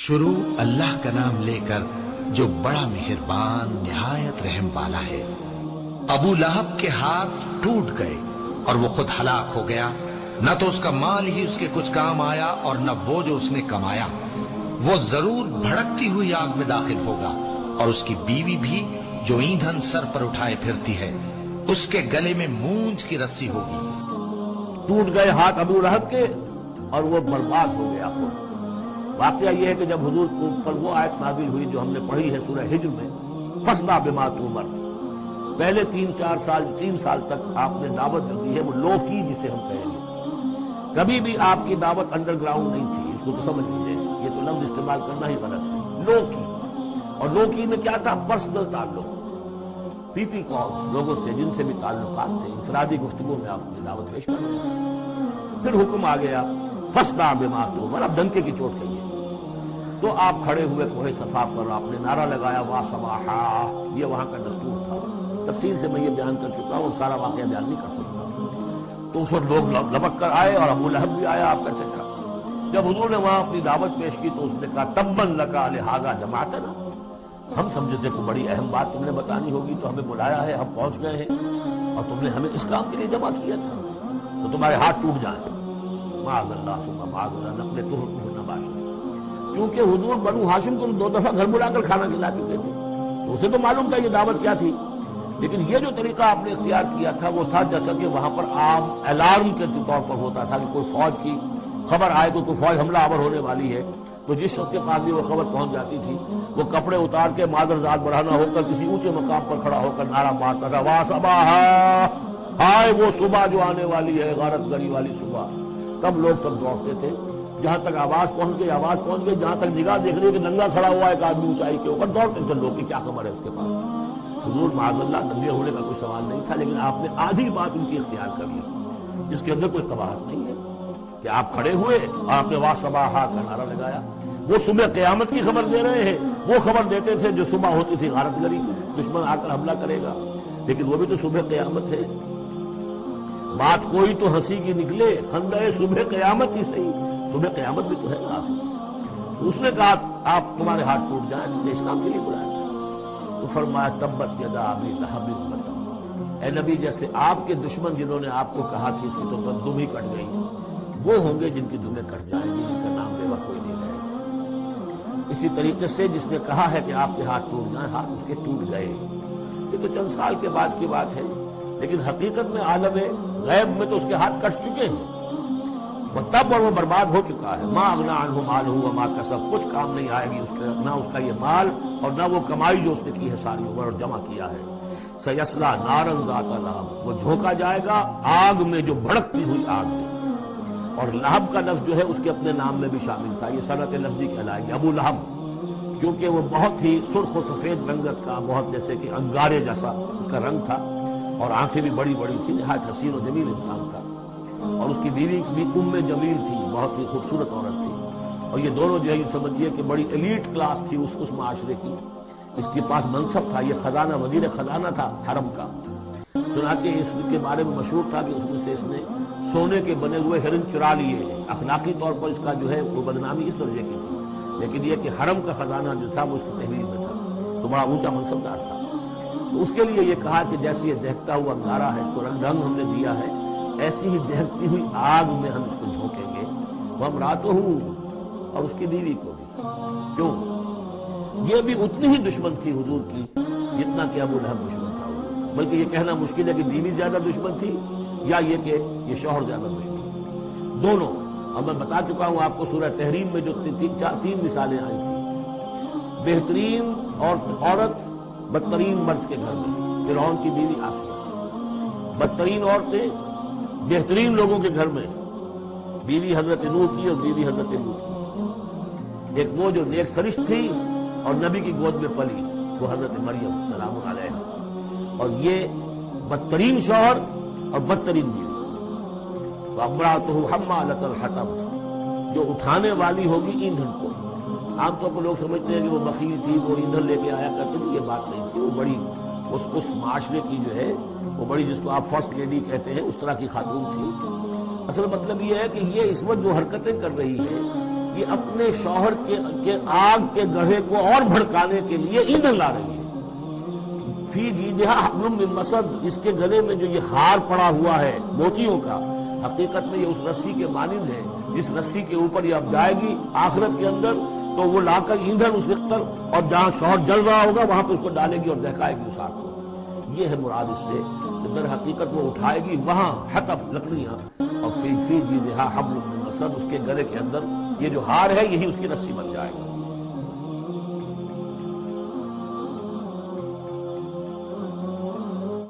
شروع اللہ کا نام لے کر جو بڑا مہربان نہایت رحم والا ہے۔ ابو لہب کے ہاتھ ٹوٹ گئے اور وہ خود ہلاک ہو گیا، نہ تو اس کا مال ہی اس کے کچھ کام آیا اور نہ وہ جو اس نے کمایا۔ وہ ضرور بھڑکتی ہوئی آگ میں داخل ہوگا، اور اس کی بیوی بھی جو ایندھن سر پر اٹھائے پھرتی ہے، اس کے گلے میں مونج کی رسی ہوگی۔ ٹوٹ گئے ہاتھ ابو لہب کے اور وہ برباد ہو گیا خود۔ واقعہ یہ ہے کہ جب حضور کے اوپر وہ آیت نازل ہوئی جو ہم نے پڑھی ہے سورہ ہجر میں، فاصبر بما تؤمر، پہلے 3 سال تک آپ نے دعوت جو دی ہے وہ لو کی، جسے ہم کہیں گے، کبھی بھی آپ کی دعوت انڈر گراؤنڈ نہیں تھی۔ اس کو تو سمجھ لیجیے، یہ تو لفظ استعمال کرنا ہی غلط ہے، لو کی۔ اور لو کی میں کیا تھا؟ پرسنل تعلق، پی پی کالز، لوگوں سے جن سے بھی تعلقات تھے، انفرادی گفتگو میں آپ کی دعوت پیش کر رہے ہیں۔ پھر حکم آ گیا فاصبر بما تؤمر، اب ڈنکے کی چوٹ کہیے۔ تو آپ کھڑے ہوئے کوہ صفا پر، آپ نے نعرہ لگایا وا صباحا، یہ وہاں کا دستور تھا۔ تفصیل سے میں یہ بیان کر چکا ہوں، سارا واقعہ بیان نہیں کر سکتا۔ تو اس وقت لوگ لبک کر آئے اور ابو لہب بھی آیا آپ کا چچا۔ جب حضور نے وہاں اپنی دعوت پیش کی تو اس نے کہا تبا لک لہذا جمعتنا، ہم سمجھے تھے کوئی بڑی اہم بات تم نے بتانی ہوگی تو ہمیں بلایا ہے، ہم پہنچ گئے ہیں اور تم نے ہمیں اس کام کے لیے جمع کیا تھا، تو تمہارے ہاتھ ٹوٹ جائیں۔ معاذ اللہ ثم معاذ اللہ نقلتہ نباشا، کیونکہ حضور بنو ہاشم کو 2 دفعہ گھر بلا کر کھانا کھلا چکے تھے، تو اسے تو معلوم تھا یہ دعوت کیا تھی۔ لیکن یہ جو طریقہ آپ نے اختیار کیا تھا وہ تھا جیسا کہ وہاں پر عام الارم کے طور پر ہوتا تھا کہ کوئی فوج کی خبر آئے تو کوئی فوج حملہ آور ہونے والی ہے، تو جس شخص کے پاس بھی وہ خبر پہنچ جاتی تھی وہ کپڑے اتار کے معذرات برہنہ ہو کر کسی اونچے مقام پر کھڑا ہو کر نعرہ مارتا تھا وا صباحا، ہائے وہ صبح جو آنے والی ہے، غارت گری والی صبح۔ تب لوگ سب دوڑتے تھے، جہاں تک آواز پہنچ گئی، جہاں تک نگاہ دیکھ رہی ہے کہ ننگا کھڑا ہوا ہے ایک آدمی اونچائی کے اوپر، دوڑتے تھے لوگ کہ کیا خبر ہے اس کے پاس۔ حضور معاذ اللہ ننگے ہونے کا کوئی سوال نہیں تھا، لیکن آپ نے آدھی بات ان کی اختیار کر لی جس کے اندر کوئی قباحت نہیں ہے، کہ آپ کھڑے ہوئے اور آپ نے وا صباحا کا نعرہ لگایا۔ وہ صبح قیامت کی خبر دے رہے ہیں، وہ خبر دیتے تھے جو صبح ہوتی تھی غارت گری، دشمن آ کر حملہ کرے گا، لیکن وہ بھی تو صبح قیامت ہے۔ بات کوئی تو ہنسی کی نکلے، خندہ صبح قیامت ہی صحیح، صبح قیامت بھی تو ہے نا۔ اس نے کہا آپ تمہارے ہاتھ ٹوٹ جائیں، تم نے اس کام کے لیے بلایا تھا۔ تو فرمایا تبت یدا ابی لہب وتب، اے نبی جیسے آپ کے دشمن جنہوں نے آپ کو کہا کہ اس کی تو دم ہی کٹ گئی، وہ ہوں گے جن کی دمیں کٹ جائیں گی، جن کا نام لیوا کوئی نہیں رہے گا۔ اسی طریقے سے جس نے کہا ہے کہ آپ کے ہاتھ ٹوٹ جائیں، ہاتھ اس کے ٹوٹ گئے۔ یہ تو چند سال کے بعد کی بات ہے، لیکن حقیقت میں عالم غیب میں تو اس کے ہاتھ کٹ چکے ہیں، وہ تب اور وہ برباد ہو چکا ہے۔ ما اغنی عنہ مالہ وما کسب، کچھ کام نہیں آئے گی اس کا، نہ اس کا یہ مال اور نہ وہ کمائی جو اس نے کی ہے ساری عمر اور جمع کیا ہے۔ سیصلی نارا ذات لہب، وہ جھونکا جائے گا آگ میں جو بھڑکتی ہوئی آگ میں۔ اور لہب کا لفظ جو ہے اس کے اپنے نام میں بھی شامل تھا، یہ صنعت لفظی کہلائے گی ابو لہب، کیونکہ وہ بہت ہی سرخ و سفید رنگت کا، بہت جیسے کہ انگارے جیسا اس کا رنگ تھا، اور آنکھیں بھی بڑی بڑی تھی، نہایت حسین و جمیل انسان تھا۔ اور اس کی بیوی بھی ام جمیل تھی، بہت ہی خوبصورت عورت تھی، اور یہ دونوں جو ہے یہ سمجھیے کہ بڑی ایلیٹ کلاس تھی اس معاشرے کی۔ اس کے پاس منصب تھا، یہ خزانہ وزیر خزانہ تھا حرم کا، چنانچہ اس کے بارے میں مشہور تھا کہ اس میں سے اس نے سونے کے بنے ہوئے ہرن چرا لیے۔ اخلاقی طور پر اس کا جو ہے وہ بدنامی اس درجے کی تھی، لیکن یہ کہ حرم کا خزانہ جو تھا وہ اس کی تحویل میں تھا، تو بڑا اونچا منصبدار تھا۔ تو اس کے لیے یہ کہا کہ جیسے یہ دہکتا ہوا انگارہ ہے، اس کو رنگ ہم نے دیا ہے، ایسی ہی دہکتی ہوئی آگ میں ہم اس کو جھونکیں گے، وامرأتہ، اور اس کی بیوی کو بھی۔ کیوں؟ یہ بھی اتنی ہی دشمن تھی حضور کی جتنا کہ ابو لہب دشمن تھا، بلکہ یہ کہنا مشکل ہے کہ بیوی زیادہ دشمن تھی یا یہ کہ یہ شوہر زیادہ دشمن تھی، دونوں۔ اور میں بتا چکا ہوں آپ کو سورہ تحریم میں جو 3 مثالیں آئی تھیں، بہترین عورت بدترین مرد کے گھر میں، فرعون کی بیوی آسیہ، بدترین عورتیں بہترین لوگوں کے گھر میں، بیوی حضرت نوح کی اور بیوی حضرت لوط کی، ایک وہ جو نیک سرشت تھی اور نبی کی گود میں پلی، وہ حضرت مریم سلام علیہا، اور یہ بدترین شوہر اور بدترین بیوی۔ تو امرأتہ حمالۃ الحطب، جو اٹھانے والی ہوگی ایندھن کو۔ عام طور پر لوگ سمجھتے ہیں کہ وہ بخیل تھی، وہ ایندھن لے کے آیا کرتے تھے، یہ بات نہیں تھی، وہ بڑی اس معاشرے کی جو ہے وہ بڑی، جس کو آپ فرسٹ لیڈی کہتے ہیں، اس طرح کی خاتون تھی۔ اصل مطلب یہ ہے کہ یہ اس وقت جو حرکتیں کر رہی ہے یہ اپنے شوہر کے آگ کے گڑھے کو اور بھڑکانے کے لیے ایندھن لا رہی ہے. فی جیدہا حبل من مسد، اس کے گلے میں جو یہ ہار پڑا ہوا ہے موتیوں کا، حقیقت میں یہ اس رسی کے مانند ہے جس رسی کے اوپر یہ اب جائے گی آخرت کے اندر، تو وہ لا کر ایندھن اس وقت اور جہاں شوہر جل رہا ہوگا وہاں پہ اس کو ڈالے گی اور دکھائے گی اس آگ کو. یہ ہے مراد اس سے کہ در حقیقت وہ اٹھائے گی وہاں حطب لکڑیاں، اور فی جیدہا حبل من مسد، اس کے گلے کے اندر یہ جو ہار ہے یہی اس کی رسی بن جائے گا.